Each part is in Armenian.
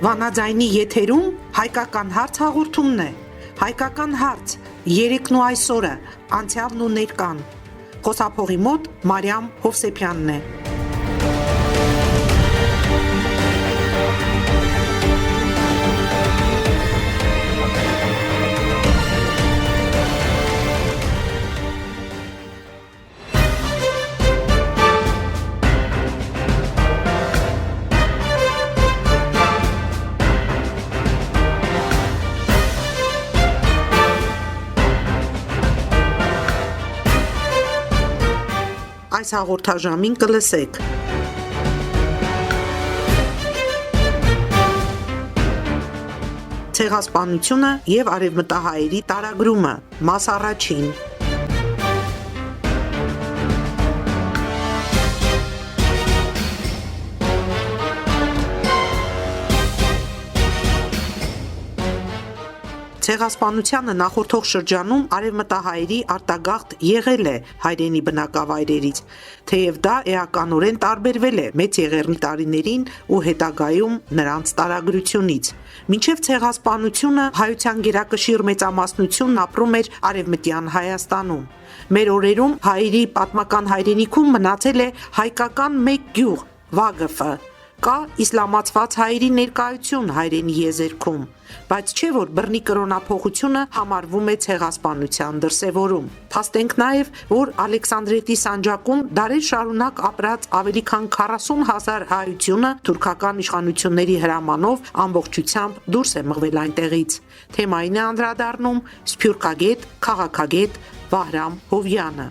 Վանաձայնի եթերում հայկական հարց հաղորդումն է։ Հայկական հարց երեկն ու այսօրը, անցյալն ու ներկան։ Խոսափողի մոտ Մարիամ Հովսեփյանն է։ Այս հաղորդաժամին կլսեք. Ցեղասպանությունը եւ արևմտահայերի տարագրումը, մաս առաջին։ Ցեղասպանությանը նախորդող շրջանում արևմտահայերի արտագաղթ եղել է հայրենի բնակավայրերից, թեև դա էականորեն տարբերվել է Մեծ Եղեռնի տարիներին ու հետագայում նրանց տարագրությունից։ Մինչև ցեղասպանությունը հայության գերակշիռ մեծամասնությունն ապրում էր Արևմտյան Հայաստանում։ Մեր օրերում հայերի պատմական հայրենիքում մնացել է հայկական մեկ գյուղ՝ Վագըֆը։ Կա իսլամացված հայերի ներկայություն հայրենի եզերքում, բայց չէ որ բռնի կրոնափոխությունը համարվում է ցեղասպանության դրսևորում։ Փաստենք նաև, որ Ալեքսանդրետի սանջակում դարեր շարունակ ապրած ավելի քան 40,000 հայությունը թուրքական իշխանությունների հրամանով ամբողջությամբ դուրս է մղվել այնտեղից։ Թեմային է անդրադառնում սփյուռքագետ, քաղաքագետ Վահրամ Հովյանը։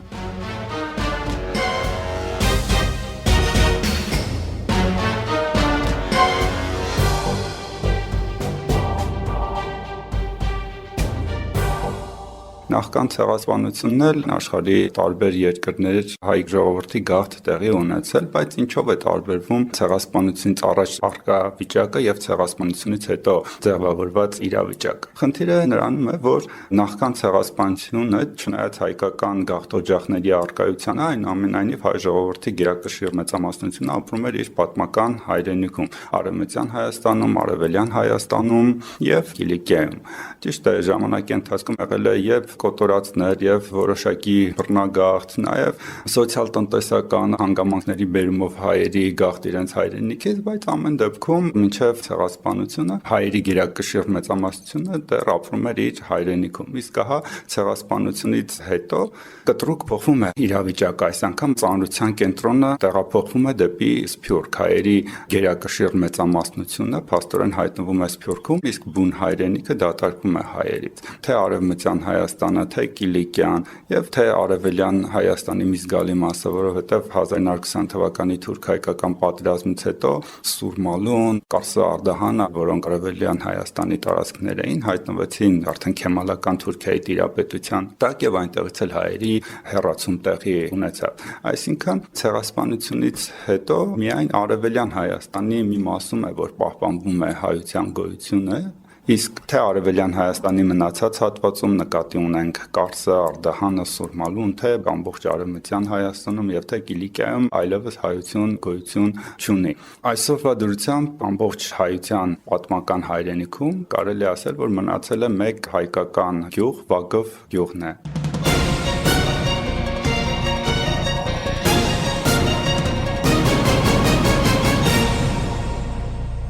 Նախքան ցեղասպանությունն էլ աշխարհի տարբեր երկրներ հայ ժողովրդի գաղթ տեղի ունեցել, բայց ինչով է տարբերվում ցեղասպանությունից առաջ առկա վիճակը եւ ցեղասպանությունից հետո ձևավորված իրավիճակը։ Խնդիրը նրանում է, որ նախքան ցեղասպանությունը, չնայած հայկական գաղթօջախների առկայությանը, այնուամենայնիվ հայ ժողովրդի գերակշիռ մեծամասնությունը ապրում էր իր պատմական հայրենիքում՝ Արևմտյան Հայաստանում, Արևելյան Հայաստանում եւ Կիլիկիայում։ Ճիշտ է, ժամանակի ընթացքում եղել է եւ կոտորածներ եւ որոշակի բռնագաղթ, նաեւ սոցիալ-տնտեսական հանգամանքների բերումով հայերի գաղթ իրենց հայրենիքից, բայց ամեն դեպքում մինչեւ ցեղասպանությունը հայերի գերակշիռ մեծամասնությունը դեռ ապրում էր իր հայրենիքում։ Իսկ ահա ցեղասպանությունից հետո կտրուկ փոխվում է իրավիճակը, այս անգամ ծանրության կենտրոնը տեղափոխվում է դեպի Սփյուռք։ Հայերի գերակշիռ մեծամասնությունը փաստորեն հայտնվում է Սփյուռքում, իսկ բուն հայրենիքը դատարկվում է հայերից։ Թե Արևմտյան Հայաստանը, թե Կիլիկիան եւ թե Արևելյան Հայաստանի մի զգալի մասը, որովհետեւ 1920 թվականի թուրք-հայկական պատերազմից հետո Սուրմալուն, Կարսը, Արդահանը, որոնք Արևելյան Հայաստանի տարածքներ էին, հայտնվեցին արդեն քեմալական Թուրքիայի տիրապետության տակ եւ այնտեղից էլ հայերի հեռացում տեղի ունեցավ։ Այսինքն ցեղասպանությունից հետո միայն Արևելյան Հայաստանի մի մասում է, որ պահպանվում է հայության գոյությունը, իսկ թե Արևելյան Հայաստանի մնացած հատվածում նկատի ունենք Կարսը, Արդահանը, Սուրմալուն, թե ամբողջ Արևմտյան Հայաստանում եւ թե Կիլիկիայում այլևս հայություն գոյություն չունի։ Այսօրվա դրությամբ ամբողջ հայության պատմական հայրենիքում կարելի ասել, որ մնացել է մեկ հայկական գյուղ, Վագըֆ գյուղն է։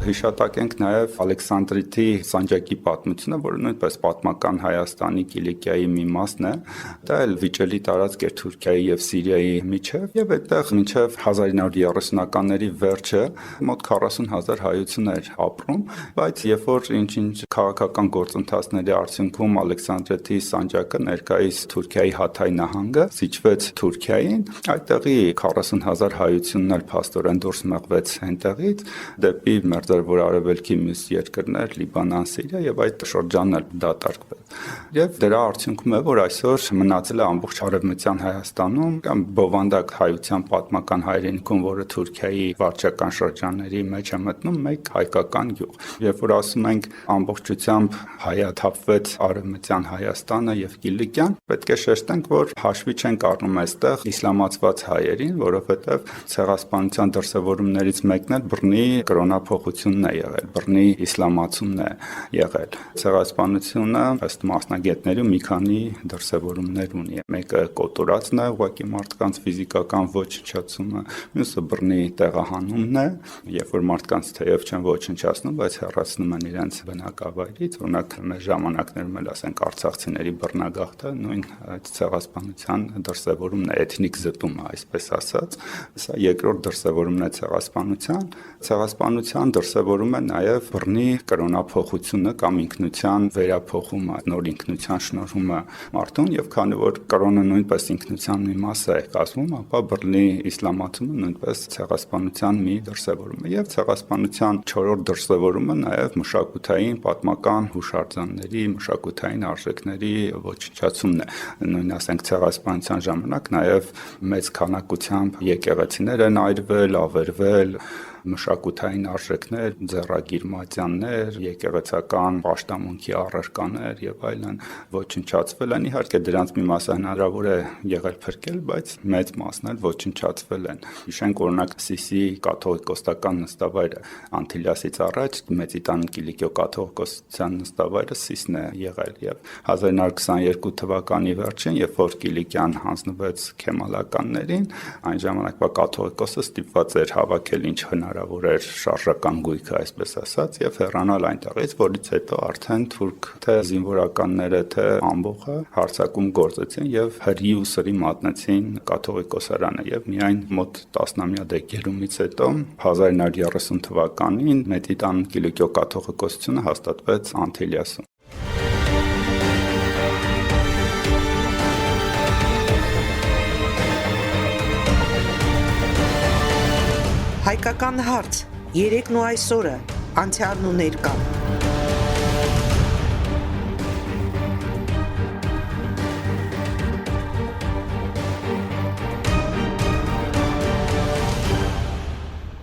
Հիշատակենք նաև Ալեքսանդրիթի սանջակի պատմությունը, որը նույնպես պատմական Հայաստանի Կիլիկիայի մի մասն է, դա էլ վիճելի տարածք էր Թուրքիայի եւ Սիրիայի միջև, եւ այդտեղ մինչև 1930-ականների վերջը մոտ 40,000 հայություն էր ապրում, բայց երբ որ ինչ-ինչ քաղաքական գործընթացների արդյունքում Ալեքսանդրիթի սանջակը ներկայիս Թուրքիայի Հաթայ նահանգը զիջվեց Թուրքիային, այդտեղի 40,000 հայությունն էլ փաստորեն դուրս մղվեց այնտեղից դեպի որ արևելքի մյուս երկրներ, Լիբանան, Սիրիա եւ այդ շրջանն էլ դատարկվեց։ Եվ դրա արդյունքում է, որ այսօր մնացել է ամբողջ Արևմտյան Հայաստանում կամ բովանդակ հայության պատմական հայրենիքում, որը Թուրքիայի վարչական շրջանների մեջ է մտնում, մեկ հայկական գյուղ։ Երբ որ ասում ենք ամբողջությամբ հայաթափվեց Արևմտյան Հայաստանը եւ Կիլիկիան, պետք է շեշտենք, որ հաշվի չենք առնում այստեղ իսլամացված հայերին, որովհետեւ ցեղասպանության դրսևորումներից մեկն էլ բռնի կրոնափոխություն ցեղասպանությունն է եղել, բռնի իսլամացումն է եղել։ Ցեղասպանությունը ըստ մասնագետների մի քանի դրսևորումներ ունի։ Մեկը կոտորածն է, ուղղակի մարդկանց ֆիզիկական ոչնչացումը, մյուսը բռնի տեղահանումն է, երբ որ մարդկանց թեև չեն ոչնչացնում, բայց հեռացնում են իրենց բնակավայրից, օրինակ մեր ժամանակներում էլ ասենք արցախցիների բռնագաղթը նույն ցեղասպանության դրսևորումն է, էթնիկ զտումը, այսպես ասած։ Սա երկրորդ դրսևորումն է ցեղասպանության։ Ցեղասպանության դրսևորում է նաև բռնի կրոնափոխությունը կամ ինքնության վերափոխումը, նոր ինքնության շնորհումը մարդուն, եւ քանի որ կրոնը նույնպես ինքնության մի մաս է կազմում, ապա բռնի իսլամացումը նույնպես ցեղասպանության մի դրսևորում է։ Եվ ցեղասպանության չորրորդ դրսևորումը նաև մշակութային, պատմական հուշարձանների, մշակութային արժեքների ոչնչացումն է։ Նույն ասենք ցեղասպանության ժամանակ նաև մեծ քանակությամբ եկեղեցիներ են այրվել, ավերվել, մշակութային արժեքներ, ձեռագիր մատյաններ, եկեղեցական պաշտամունքի առարկաներ եւ այլն ոչնչացվել են։ Իհարկե դրանց մի մասը հնարավոր է եղել փրկել, բայց մեծ մասն էլ ոչնչացվել են։ Հիշենք օրինակ Սիսի կաթողիկոսական նստավայրը Անտիլիասից առաջ Մեծիտան Կիլիկիո կաթողիկոսության նստավայրը Սիսն է եղել եւ 1922 թվականի վերջին, երբ որ Կիլիկիան հանձնվեց քեմալականներին, այն ժամանակվա կաթողիկոսը ստիպված էր հավաքել ինչ հնարավոր էր շարժական գույքը, այսպես ասած, եւ հեռանալ այնտեղից, որից հետո արդեն թուրք թե զինվորականները, թե ամբոխը հարձակում գործեցին եւ հրի ու սրի մատնեցին կաթողիկոսարանը եւ միայն մոտ 10-ամյա դեկերումից հետո 1930 թվականին Մեծիտան Կիլիկիո կաթողիկոսությունը հաստատվեց Անտիլիասում։ Հայկական հարց՝ երեկն ու այսօրը, անցյալն ու ներկան։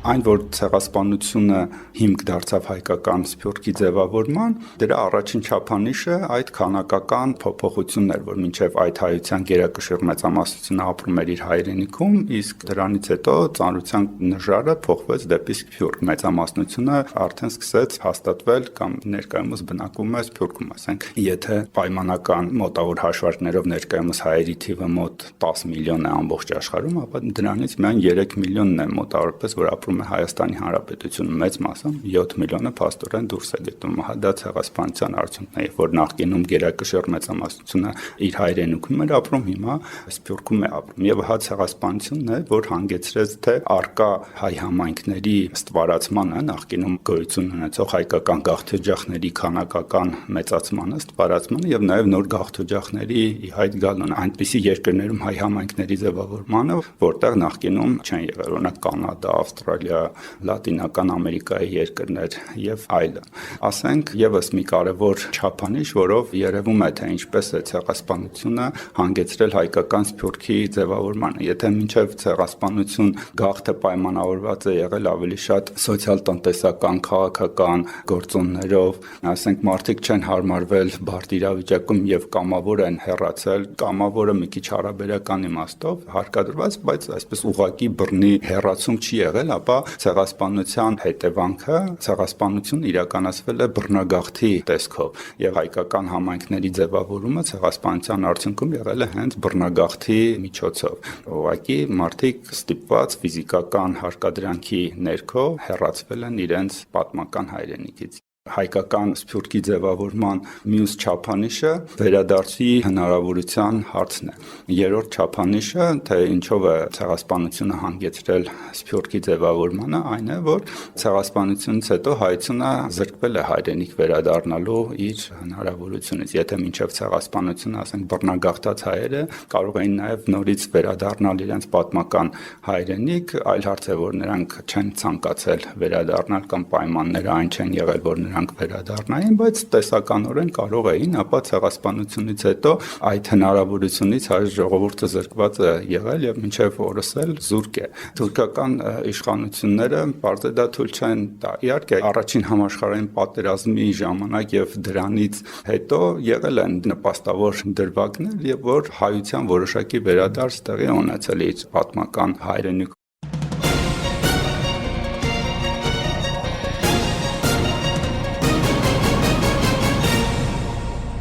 Այն, որ ցեղասպանությունը հիմք դարձավ հայկական սփյուռքի ձևավորման, դրա առաջին չափանիշը այդ քանակական փոփոխությունն էր, որ մինչև այդ հայության գերակշիռ մեծամասնությունը ապրում էր իր հայրենիքում, իսկ դրանից հետո ծանրության նժարը փոխվեց դեպի սփյուռք։ Մեծամասնությունը արդեն սկսեց հաստատվել կամ ներկայումս բնակվում է սփյուռքում, ասենք, եթե պայմանական մոտավոր հաշվարկներով ներկայումս հայերի թիվը մոտ 10 միլիոն է ամբողջ աշխարհում, ապա դրանից միայն 3 միլիոնն է մոտավորապես, որ ապրում է Հայաստանի Հանրապետությունում, մեծ մասը 7 միլիոնը փաստորեն դուրս է գտնում։ Դա ցեղասպանության արդյունքն է, որ նախկինում գերակշիռ մեծամասնությունը իր հայրենիքում էր ապրում, հիմա սփյուռքում է ապրում։ Եվ հա ցեղասպանությունն է, որ հանգեցրեց թե արկա հայ համայնքների ստվարացմանը, նախկինում գոյություն ունեցող հայկական գաղթօջախների քանակական մեծացմանը, ստվարացմանը եւ նաեւ նոր գաղթօջախների ի հայտ գալուն, այնպիսի երկրներում հայ համայնքների ձևավորմանը, որտեղ նախկինում չեն եղել, օրինակ Կանադա, Ավստրալիա, Լատինական Ամերիկայի երկրներ եւ այլն։ Ասենք եւս մի կարևոր չափանիշ, որով երևում է թե ինչպես է ցեղասպանությունը հանգեցրել հայկական սփյուռքի ձևավորմանը։ Եթե մինչև ցեղասպանություն գաղթը պայմանավորված է եղել ավելի շատ սոցիալ-տնտեսական, քաղաքական գործոններով, ասենք մարդիկ չեն հարմարվել բարդ իրավիճակում եւ կամավոր են հեռացել, կամավորը մի քիչ հարաբերական իմաստով հարկադրված, բայց այսպես ուղղակի բռնի հեռացում չի եղել, ապա ցեղասպանության հետևանքը ցեղասպանությունը իրականացվել է բռնագաղթի տեսքով եւ հայկական համայնքների ձևավորումը ցեղասպանության արդյունքում եղել է հենց բռնագաղթի միջոցով։ Ուղղակի մարդիկ ստիպված ֆիզիկական հարկադրանքի ներքո հեռացվել են իրենց պատմական հայրենիքից։ Հայկական սփյուռքի ձևավորման մյուս չափանիշը վերադարձի հնարավորության հարցն է։ Երրորդ չափանիշը, թե ինչով է ցեղասպանությունը հանգեցրել սփյուռքի ձևավորմանը, այն է, որ ցեղասպանությունից հետո հայությունը զրկվել է հայրենիք վերադառնալու իր հնարավորությունից։ Եթե մինչև ցեղասպանությունը, ասենք, բռնագաղթած հայերը կարող էին նաև նորից վերադառնալ իրենց պատմական հայրենիք, այլ հարց է, որ նրանք չեն ցանկացել վերադառնալ կամ պայմանները այն չեն եղել, որ նրանք վերադառնային, բայց տեսականորեն կարող էին, ապա ցեղասպանությունից հետո այդ հնարավորությունից հայ ժողովուրդը զրկված է եղել եւ մինչեւ օրս էլ զուրկ է։ Թուրքական իշխանությունները բարձր դա թույլ չեն տա։ Իհարկե, առաջին համաշխարհային պատերազմի ժամանակ եւ դրանից հետո եղել են նպաստավոր դրվագներ, եւ որ հայության որոշակի վերադարձ տեղի ունեցել իր պատմական հայրենիք։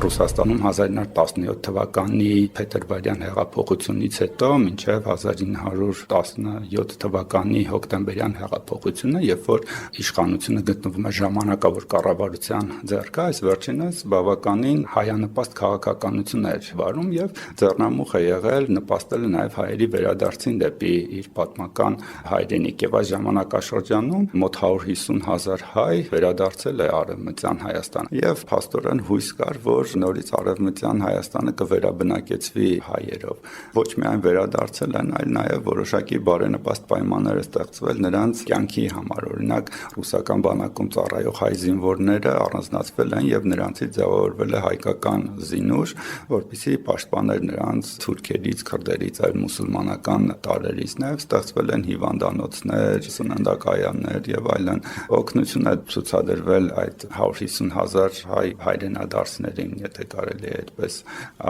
Ռուսաստանում 1917 թվականի փետրվարյան հեղափոխությունից հետո մինչև 1917 թվականի հոկտեմբերյան հեղափոխությունը, երբ որ իշխանությունը գտնվում է ժամանակավոր կառավարության ձեռքը, այս վերջինս բավականին հայանպաստ քաղաքականություն էր վարում եւ ձեռնամուխ է եղել նպաստել նաեւ հայերի վերադարձին դեպի իր պատմական հայրենիք եւ այս ժամանակաշրջանում մոտ 150,000 հայ վերադարձել է Արևմտյան Հայաստան եւ փաստորեն հույս կար, որ նորից Արևմտյան Հայաստանը կվերաբնակեցվի հայերով։ Ոչ միայն վերադարձել են, այլ նաեւ որոշակի բարենպաստ պայմաններ է ստեղծվել նրանց կյանքի համար։ Օրինակ ռուսական բանակում ծառայող հայ զինվորները առանձնացվել են եւ նրանցից ձևավորվել է հայկական զինուժ, որպեսզի պաշտպաներ նրանց թուրքերից, քրդերից, այլ մուսուլմանական տարրերից, նաեւ ստեղծվել են հիվանդանոցներ, սննդակայաններ եւ այլն։ Օգնություն է ցուցադրվել այդ 150,000 հայ հայրենադարձներին, եթե կարելի է այդպես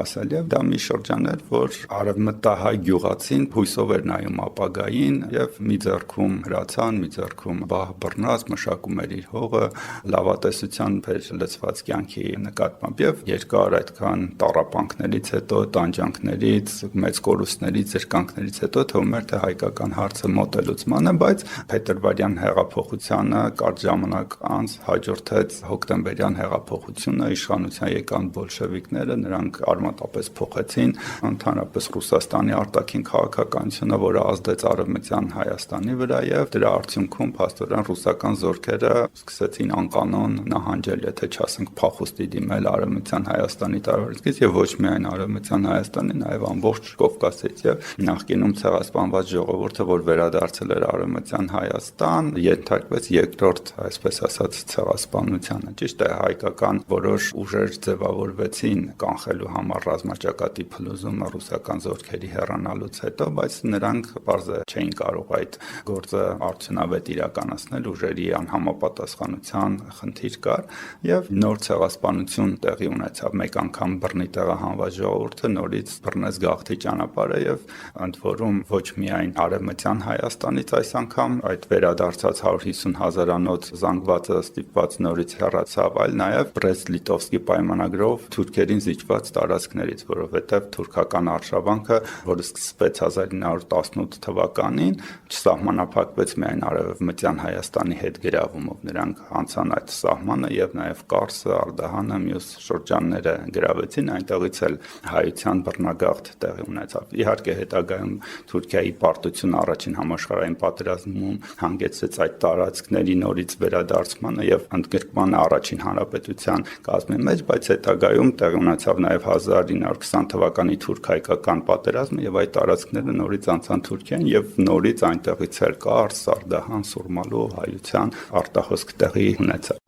ասել, եւ դա մի շրջան էր, որ արևմտահայ գյուղացին հույսով էր նայում ապագային եւ մի ձեռքում հրացան, մի ձեռքում բահ բռնած մշակում էր իր հողը, լավատեսության լցված կյանքի նկատմամբ եւ երկար այդքան տառապանքներից հետո, տանջանքներից, մեծ կորուստներից, զրկանքներից հետո թվում էր թե հայկական հարցը մոտ է լուծմանը, բայց փետրվարյան հեղափոխությանը կարճ ժամանակ անց հաջորդեց հոկտեմբերյան հեղափոխությունը, իշխանության եկան բոլշևիկները, նրանք արմատապես փոխեցին ընդհանրապես Ռուսաստանի արտաքին քաղաքականությունը, որը ազդեց Արևմտյան Հայաստանի վրա եւ դրա արդյունքում փաստորեն ռուսական զորքերը սկսեցին անկանոն նահանջել, եթե չասենք փախուստի դիմել Արևմտյան Հայաստանի տարածքից եւ ոչ միայն Արևմտյան Հայաստանի, նաեւ ամբողջ Կովկասից եւ նախկինում ցեղասպանված ժողովուրդը, որ վերադարձել էր Արևմտյան Հայաստան, ենթարկվեց երկրորդ, այսպես ասած, ցեղասպանությանը։ Ճիշտ է, հայկական որոշ ուժեր ձևավորվեցին կանխելու համար ռազմաճակատի փլուզումը ռուսական զորքերի հեռանալուց հետո, բայց նրանք բարձր չէին կարող այդ գործը արդյունավետ իրականացնել, ուժերի անհամապատասխանության խնդիր կար եւ նոր ցեղասպանություն տեղի ունեցավ։ Մեկ անգամ բռնի տեղահանված ժողովուրդը նորից բռնեց գաղթի ճանապարհը եւ ընդ որում ոչ միայն Արևմտյան Հայաստանից այս անգամ այդ վերադարձած 150,000-անոց զանգվածը ստիպված նորից հեռացավ, այլ նաեւ Բրեստ-Լիտովսկի պայմանագրով թուրքերին զիջված տարածքներից, որովհետեւ թուրքական արշավանքը, որը սկսվեց 1918 թվականին, չսահմանափակվեց միայն Արևմտյան Հայաստանի հետ գրավումով, նրանք անցան այդ սահմանը եւ նաեւ Կարսը, Արդահանը, մյուս շրջանները գրավեցին, այնտեղից էլ հայության բռնագաղթ տեղի ունեցավ։ Իհարկե հետագայում Թուրքիայի պարտությունը առաջին համաշխարհային պատերազմում հանգեցրեց այդ տարածքների նորից վերադարձմանը եւ ընդգրկմանը առաջին հանրապետության կազմի մեջ, բայց հետագայում տեղի ունեցավ նաեւ 1920 թվականի թուրք-հայկական պատերազմը եւ այդ տարածքները նորից անցան Թուրքիան եւ նորից այնտեղից էլ Կարս, Արդահան, Սուրմալու հայության արտահոսք տեղի ունեցավ։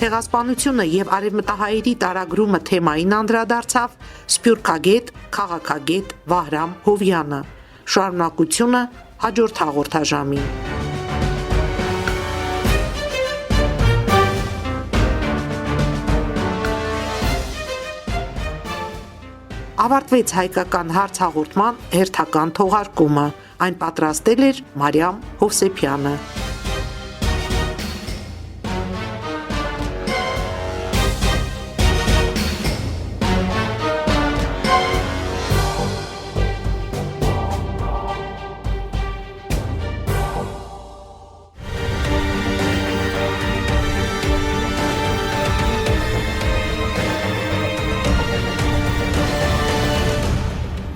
Ցեղասպանությունը եւ արևմտահայերի տարագրումը թեմային անդրադարձավ սփյուռքագետ, քաղաքագետ Վահրամ Հովյանը։ Շարունակությունը հաջորդ հաղորդաժամին։ Ավարտվեց հայկական հարց հաղորդման հերթական թողարկումը։ Այն պատրաստել էր Մարիամ Հովսեփյանը։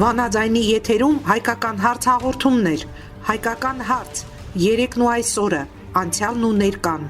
Վանաձայնի եթերում հայկական հարց հաղորդումներ, հայկական հարց, երեկն ու այսօրը, անցյալն ու ներկան։